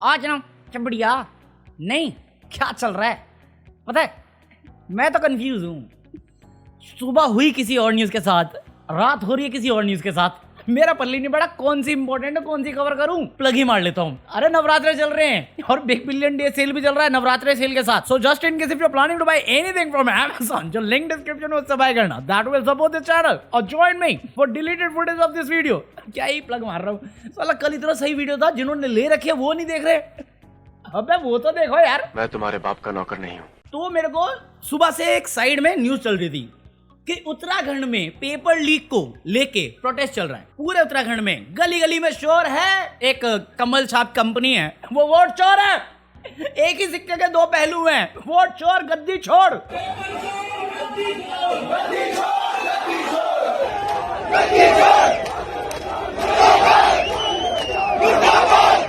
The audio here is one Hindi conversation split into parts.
आज ना क्या बढ़िया नहीं क्या चल रहा है पता है। मैं तो कंफ्यूज हूँ। सुबह हुई किसी और न्यूज़ के साथ, रात हो रही है किसी और न्यूज़ के साथ। मेरा पल्ली नहीं पड़ा कौन सी इंपॉर्टेंट है कौन सी कवर करूं। प्लग ही मार लेता हूं। अरे नवरात्रे चल रहे हैं और बिग बिलियन डे सेल भी चल रहा है नवरात्रे सेल के साथ। So just in case if you are planning to buy anything from Amazon, जो लिंक डिस्क्रिप्शन में उससे बाय करना, that will support this channel और join me for deleted footage of this video. क्या ही प्लग मार रहा हूं साला। कल इतना सही वीडियो था, जिन्होंने ले रखे वो नहीं देख रहे। अबे वो तो देखो यार। मैं तुम्हारे बाप का नौकर नहीं हूँ। तो मेरे को सुबह से एक साइड में न्यूज चल रही थी कि उत्तराखंड में पेपर लीक को लेके प्रोटेस्ट चल रहा है। पूरे उत्तराखंड में गली गली में शोर है। एक कमल छाप कंपनी है, वो वोट चोर है। एक ही सिक्के के दो पहलू हैं, वोट चोर गद्दी छोड़।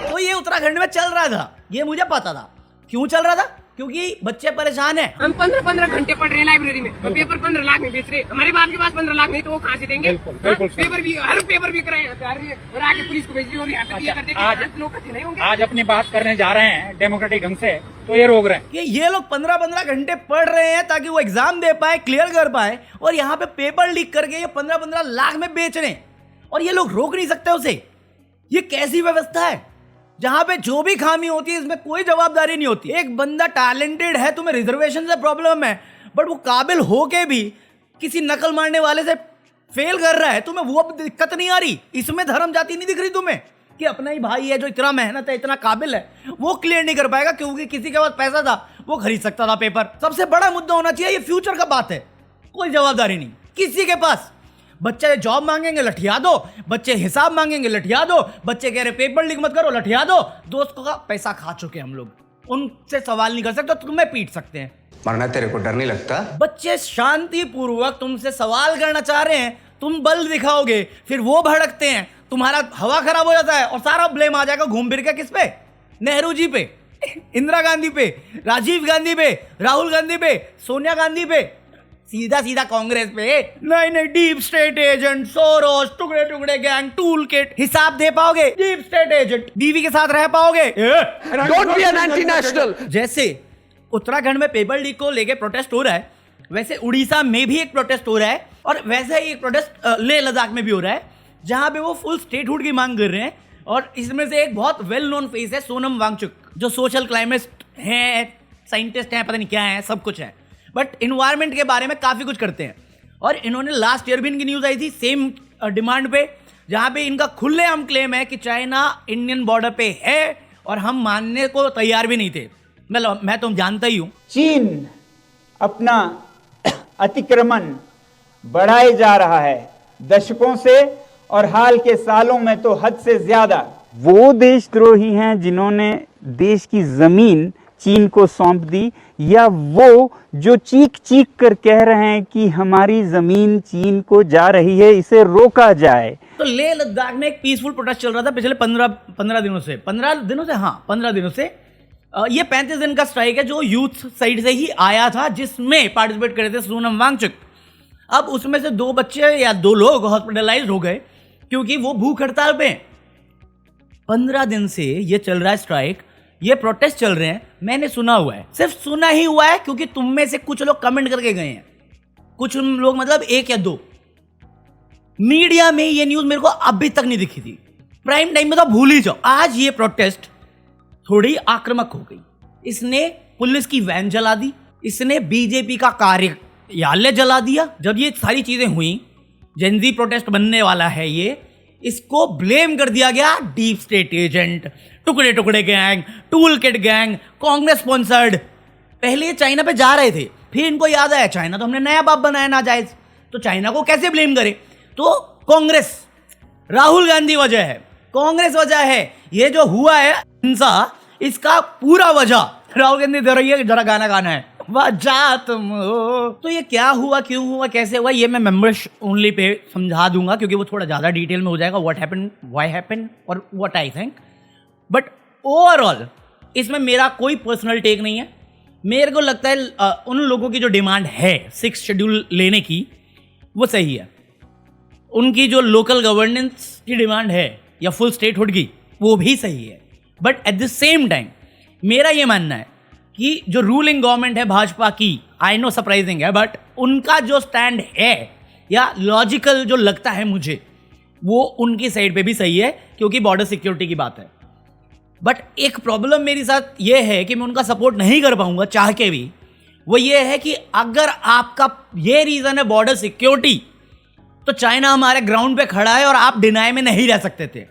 तो ये उत्तराखंड में चल रहा था, ये मुझे पता था। क्यों चल रहा था? क्योंकि बच्चे परेशान हैं। हम 15-15 घंटे पढ़ रहे हैं लाइब्रेरी में और पेपर 15 लाख में बेच रहे। हमारे बाप के पास 15 लाख नहीं तो वो कहाँ से देंगे? पेपर भी हर पेपर बिक रहे हैं और आके पुलिस को भेज रही और यहाँ पे ये करते हैं। लोग नहीं होंगे। आज अपनी बात करने जा रहे हैं डेमोक्रेटिक ढंग से, तो ये रोक रहे हैं कि ये लोग 15-15 घंटे पढ़ रहे हैं ताकि वो एग्जाम दे पाए, क्लियर कर पाए, और यहाँ पे पेपर लीक करके ये 15-15 लाख में बेच रहे हैं और ये लोग रोक नहीं सकते उसे। ये कैसी व्यवस्था है जहां पे जो भी खामी होती है इसमें कोई जवाबदारी नहीं होती। एक बंदा टैलेंटेड है, तुम्हें रिजर्वेशन से प्रॉब्लम है, बट वो काबिल होके भी किसी नकल मारने वाले से फेल कर रहा है, तुम्हें वो दिक्कत नहीं आ रही। इसमें धर्म जाति नहीं दिख रही तुम्हें कि अपना ही भाई है जो इतना मेहनत है, इतना काबिल है, वो क्लियर नहीं कर पाएगा क्योंकि किसी के पास पैसा था वो खरीद सकता था पेपर। सबसे बड़ा मुद्दा होना चाहिए ये फ्यूचर का बात है। कोई जवाबदारी नहीं किसी के पास। बच्चे जॉब मांगेंगे लठिया दो, बच्चे हिसाब मांगेंगे लठिया दो, बच्चे कह रहे पेपर लीक मत करो लठिया दो। दोस्तों का पैसा खा चुके हम लोग, उनसे सवाल नहीं कर सकते, तो तुम्हें पीट सकते हैं। मरना तेरे को डर नहीं लगता? बच्चे शांति पूर्वक तुमसे सवाल करना चाह रहे हैं, तुम बल दिखाओगे, फिर वो भड़कते हैं, तुम्हारा हवा खराब हो जाता है और सारा ब्लेम आ जाएगा घूम फिर के किस पे? नेहरू जी पे, इंदिरा गांधी पे, राजीव गांधी पे, राहुल गांधी पे, सोनिया गांधी पे, सीधा सीधा कांग्रेस पे। नहीं डीप स्टेट एजेंट, सोरोस, टुकड़े टुकड़े गैंग, टूल किट। हिसाब दे पाओगे? डीप स्टेट एजेंट बीवी के साथ रह पाओगे? Don't be an anti national. जैसे उत्तराखंड में पेपर लीक को लेके प्रोटेस्ट हो रहा है, वैसे उड़ीसा में भी एक प्रोटेस्ट हो रहा है और वैसे ही एक प्रोटेस्ट लेह लद्दाख में भी हो रहा है, जहां पे वो फुल स्टेटहुड की मांग कर रहे हैं। और इसमें से एक बहुत वेल नोन फेस है सोनम वांगचुक, जो सोशल क्लाइमिस्ट हैं, साइंटिस्ट हैं, पता नहीं क्या है, सब कुछ है, बट इन्वायरमेंट के बारे में काफी कुछ करते हैं। और इन्होंने लास्ट ईयर भी इनकी न्यूज आई थी सेम डिमांड पे, जहां पे इनका खुलेआम क्लेम है कि चाइना इंडियन बॉर्डर पे है और हम मानने को तैयार भी नहीं थे। मैं तो जानता ही हूं। चीन अपना अतिक्रमण बढ़ाए जा रहा है दशकों से, और हाल के सालों में तो हद से ज्यादा। वो देशद्रोही हैं जिन्होंने देश की जमीन चीन को सौंप दी, या वो जो चीख चीख कर कह रहे हैं कि हमारी जमीन चीन को जा रही है, इसे रोका जाए। तो लेह लद्दाख में एक पीसफुल प्रोटेस्ट चल रहा था पिछले 15 दिनों से। 15 दिनों से ये 35 दिन का स्ट्राइक है जो यूथ साइड से ही आया था, जिसमें पार्टिसिपेट करे थे सोनम वांगचुक। अब उसमें से 2 बच्चे या 2 लोग हॉस्पिटलाइज हो गए क्योंकि वो भूख हड़ताल पे। 15 दिन से ये चल रहा है स्ट्राइक, ये प्रोटेस्ट चल रहे हैं। मैंने सुना हुआ है, सिर्फ सुना ही हुआ है क्योंकि तुम में से कुछ लोग कमेंट करके गए हैं, कुछ लोग मतलब 1 या 2। मीडिया में ये न्यूज मेरे को अभी तक नहीं दिखी थी। प्राइम टाइम में तो भूल ही जाओ। आज ये प्रोटेस्ट थोड़ी आक्रामक हो गई। इसने पुलिस की वैन जला दी, इसने बीजेपी का कार्यालय जला दिया। जब ये सारी चीजें हुई, जेनजी प्रोटेस्ट बनने वाला है ये, इसको ब्लेम कर दिया गया डीप स्टेट एजेंट, टुकड़े टुकड़े gang, tool kit gang, Congress sponsored. पहले ये चाइना पे जा रहे थे, फिर इनको याद आया चाइना तो हमने नया बाप बनाया नाजायज, तो चाइना को कैसे ब्लेम करें? तो कांग्रेस, राहुल गांधी वजह है, कांग्रेस वजह है। ये जो हुआ है हिंसा, इसका पूरा वजह राहुल गांधी दे रही है। जरा गाना गाना है वजह तुम हो। तो ये क्या हुआ, क्यों हुआ, कैसे हुआ, ये मैं मेंबर्स ओनली पे समझा दूंगा क्योंकि वो थोड़ा ज्यादा डिटेल में हो जाएगा। व्हाट हैपेंड, व्हाई हैपेंड और what I think. But overall इसमें मेरा कोई पर्सनल टेक नहीं है। मेरे को लगता है उन लोगों की जो डिमांड है 6th शेड्यूल लेने की, वो सही है। उनकी जो लोकल गवर्नेंस की डिमांड है या फुल स्टेटहुड की, वो भी सही है। But at the same time मेरा ये मानना है कि जो रूलिंग गवर्नमेंट है भाजपा की, आई नो सरप्राइजिंग है, बट उनका जो स्टैंड है या लॉजिकल जो लगता है मुझे, वो उनकी साइड पे भी सही है क्योंकि बॉर्डर सिक्योरिटी की बात है। बट एक प्रॉब्लम मेरे साथ ये है कि मैं उनका सपोर्ट नहीं कर पाऊंगा चाह के भी, वो ये है कि अगर आपका ये रीज़न है बॉर्डर सिक्योरिटी, तो चाइना हमारे ग्राउंड पे खड़ा है और आप डिनाई में नहीं रह सकते थे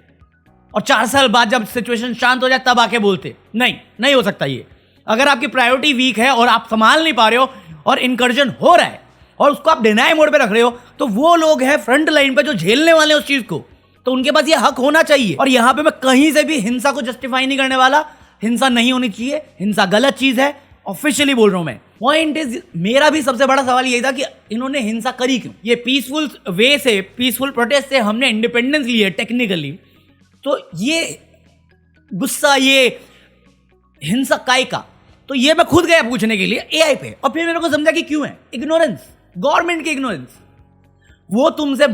और 4 साल बाद जब सिचुएशन शांत हो जाए तब आके बोलते नहीं हो सकता ये। अगर आपकी प्रायोरिटी वीक है और आप संभाल नहीं पा रहे हो और इनकर्जन हो रहा है और उसको आप डिनाई मोड पे रख रहे हो, तो वो लोग हैं फ्रंट लाइन पे जो झेलने वाले हैं उस चीज़ को, तो उनके पास ये हक होना चाहिए। और यहाँ पे मैं कहीं से भी हिंसा को जस्टिफाई नहीं करने वाला, हिंसा नहीं होनी चाहिए, हिंसा गलत चीज़ है, ऑफिशियली बोल रहा हूँ मैं। पॉइंट इज, मेरा भी सबसे बड़ा सवाल यही था कि इन्होंने हिंसा करी क्यों। ये पीसफुल वे से, पीसफुल प्रोटेस्ट से हमने इंडिपेंडेंस ली है टेक्निकली, तो ये गुस्सा, ये हिंसा काय का, तो ये मैं खुद गया पूछने के लिए एआई पे, और फिर मेरे को समझा कि क्यों है, इग्नोरेंस, गवर्नमेंट की इग्नोरेंस। वो तुमसे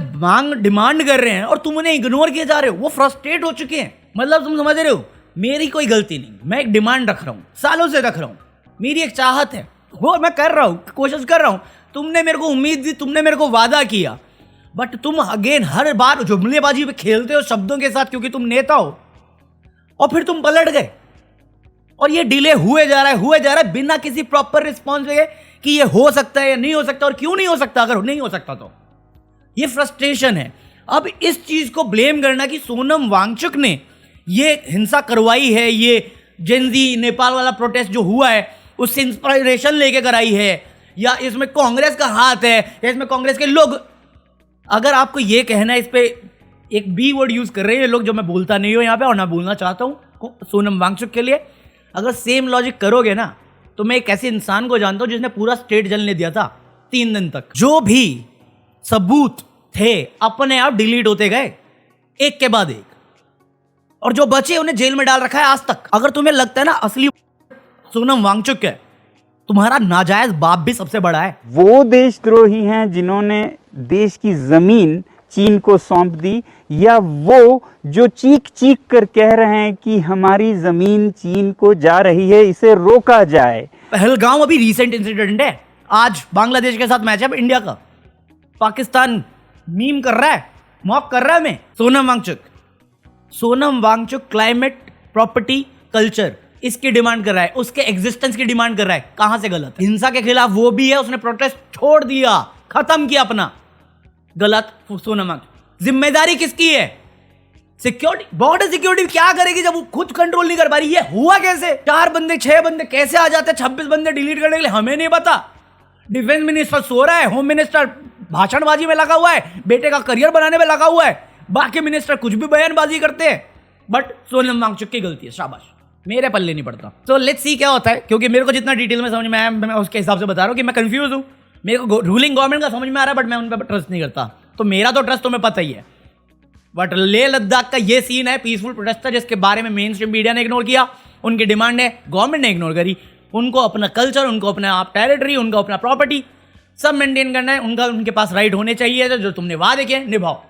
डिमांड कर रहे हैं और तुम उन्हें इग्नोर किए जा रहे हो, वो फ्रस्ट्रेट हो चुके हैं। मतलब तुम समझ रहे हो, मेरी कोई गलती नहीं, मैं एक डिमांड रख रहा हूं, सालों से रख रहा हूं, मेरी एक चाहत है, वो मैं कर रहा हूं, कोशिश कर रहा हूं। तुमने मेरे को उम्मीद दी, तुमने मेरे को वादा किया, बट तुम अगेन हर बार जुमलेबाजी पे खेलते हो शब्दों के साथ क्योंकि तुम नेता हो, और फिर तुम पलट गए और ये डिले हुए जा रहा है बिना किसी प्रॉपर रिस्पॉन्स के कि ये हो सकता है या नहीं हो सकता, और क्यों नहीं हो सकता, अगर नहीं हो सकता तो ये फ्रस्ट्रेशन है। अब इस चीज को ब्लेम करना कि सोनम वांगचुक ने ये हिंसा करवाई है, ये जेनजी नेपाल वाला प्रोटेस्ट जो हुआ है उससे इंस्पिरेशन लेके कराई है, या इसमें कांग्रेस का हाथ है, या इसमें कांग्रेस के लोग, अगर आपको ये कहना है, इस पे एक बी वर्ड यूज कर रहे हैं लोग जो मैं बोलता नहीं हूं यहाँ पे और ना बोलना चाहता हूं सोनम वांगचुक के लिए, अगर सेम लॉजिक करोगे ना, तो मैं एक ऐसे इंसान को जानता हूं जिसने पूरा स्टेट जलने दिया था 3 दिन तक। जो भी सबूत थे अपने आप डिलीट होते गए एक के बाद एक, और जो बचे उन्हें जेल में डाल रखा है आज तक। अगर तुम्हें लगता है ना असली सोनम वांगचुक है, तुम्हारा नाजायज बाप भी सबसे बड़ा है। वो देशद्रोही हैं जिन्होंने देश की जमीन चीन को सौंप दी, या वो जो चीख चीख कर कह रहे हैं कि हमारी जमीन चीन को जा रही है, इसे रोका जाए। पहलगाम अभी रिसेंट इंसिडेंट है, आज बांग्लादेश के साथ मैच है इंडिया का, पाकिस्तान मीम कर रहा है, मॉक कर रहा है मैं। Sonam Wangchuk climate, property, culture, इसकी डिमांड कर रहा है, उसके एग्जिस्टेंस की डिमांड कर रहा है। कहां से गलत? हिंसा के खिलाफ वो भी है, उसने प्रोटेस्ट छोड़ दिया, खत्म किया अपना। गलत सोनम वांगचुक। जिम्मेदारी किसकी है? सिक्योरिटी, बॉर्डर सिक्योरिटी क्या करेगी जब वो खुद कंट्रोल नहीं कर पा रही? ये हुआ कैसे? 4 बंदे 6 बंदे कैसे आ जाते हैं 26 बंदे डिलीट करने के लिए? हमें नहीं पता। डिफेंस मिनिस्टर सो रहा है, होम मिनिस्टर भाषणबाजी में लगा हुआ है, बेटे का करियर बनाने में लगा हुआ है, बाकी मिनिस्टर कुछ भी बयानबाजी करते हैं, बट सोनम वांगचुक की गलती है, शाबाश, मेरे पल्ले नहीं पड़ता। तो लेट्स सी क्या होता है, क्योंकि मेरे को जितना डिटेल में समझ में आया मैं उसके हिसाब से बता रहा हूँ कि मैं कंफ्यूज हूँ। मेरे को रूलिंग गवर्नमेंट का समझ में आ रहा है, बट मैं उन पर ट्रस्ट नहीं करता। तो मेरा तो ट्रस्ट तुम्हें पता ही है। बट लेह लद्दाख का ये सीन है, पीसफुल प्रोटेस्ट था जिसके बारे में मेन स्ट्रीम मीडिया ने इग्नोर किया, उनकी डिमांड है गवर्नमेंट ने इग्नोर करी। उनको अपना कल्चर, उनको अपना टेरिटरी, उनको अपना प्रॉपर्टी सब मेंटेन करना है, उनके पास राइट होने चाहिए। जो तुमने वादे किए निभाओ।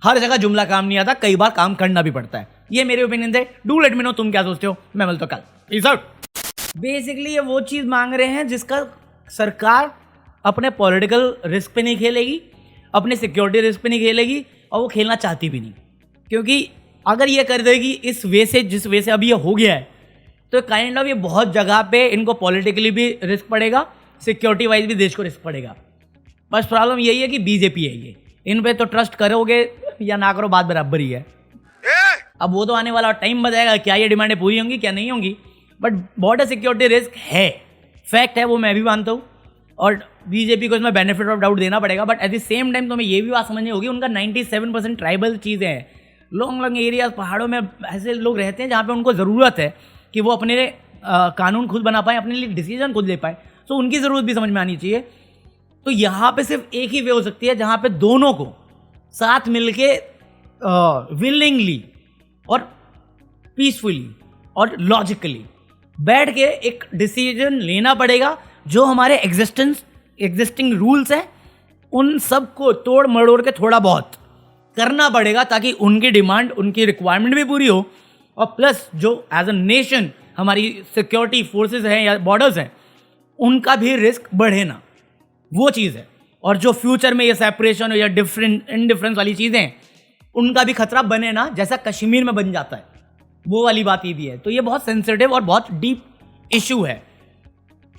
हर जगह जुमला काम नहीं आता, कई बार काम करना भी पड़ता है। ये मेरे ओपिनियन थे। डू लेट मी नो तुम क्या सोचते हो। मैं मिलता हूं कल। Peace out. बेसिकली ये वो चीज़ मांग रहे हैं जिसका सरकार अपने पॉलिटिकल रिस्क पे नहीं खेलेगी, अपने सिक्योरिटी रिस्क पे नहीं खेलेगी, और वो खेलना चाहती भी नहीं। क्योंकि अगर ये कर देगी इस वे से, जिस वे से अभी ये हो गया है, तो काइंड ऑफ ये बहुत जगह पे इनको पॉलिटिकली भी रिस्क पड़ेगा, सिक्योरिटी वाइज भी देश को रिस्क पड़ेगा। बस प्रॉब्लम यही है कि बीजेपी है ये, इन पे तो ट्रस्ट करोगे या ना करो बात बराबर ही है। अब वो तो आने वाला टाइम बताएगा क्या ये डिमांडें पूरी होंगी क्या नहीं होंगी, बट बॉर्डर सिक्योरिटी रिस्क है, फैक्ट है, वो मैं भी मानता हूँ, और बीजेपी को इसमें बेनिफिट ऑफ डाउट देना पड़ेगा। But at the same time तुम्हें ये भी बात समझनी होगी, उनका 97% ट्राइबल चीज़ें हैं, लॉन्ग एरियाज, पहाड़ों में ऐसे लोग रहते हैं जहाँ पे उनको ज़रूरत है कि वो अपने कानून खुद बना पाएँ, अपने लिए डिसीजन खुद ले पाएँ। सो उनकी ज़रूरत भी समझ में आनी चाहिए। तो यहाँ पे सिर्फ एक ही वे हो सकती है जहाँ पे दोनों को साथ मिलके विलिंगली और पीसफुली और लॉजिकली बैठ के एक डिसीजन लेना पड़ेगा। जो हमारे एग्जिस्टिंग रूल्स हैं उन सब को तोड़ मरोड़ के थोड़ा बहुत करना पड़ेगा, ताकि उनकी डिमांड, उनकी रिक्वायरमेंट भी पूरी हो और प्लस जो एज अ नेशन हमारी सिक्योरिटी फोर्सेस हैं या बॉर्डर्स हैं, उनका भी रिस्क बढ़े ना, वो चीज़ है। और जो फ्यूचर में ये सेपरेशन या इंडिफरेंस वाली चीज़ें, उनका भी खतरा बने ना, जैसा कश्मीर में बन जाता है, वो वाली बात ये भी है। तो ये बहुत सेंसिटिव और बहुत डीप इशू है।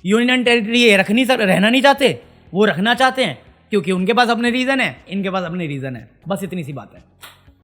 यूनियन टेरिटरी ये रहना नहीं चाहते, वो रखना चाहते हैं क्योंकि उनके पास अपने रीज़न है, इनके पास अपने रीज़न है, बस इतनी सी बात है।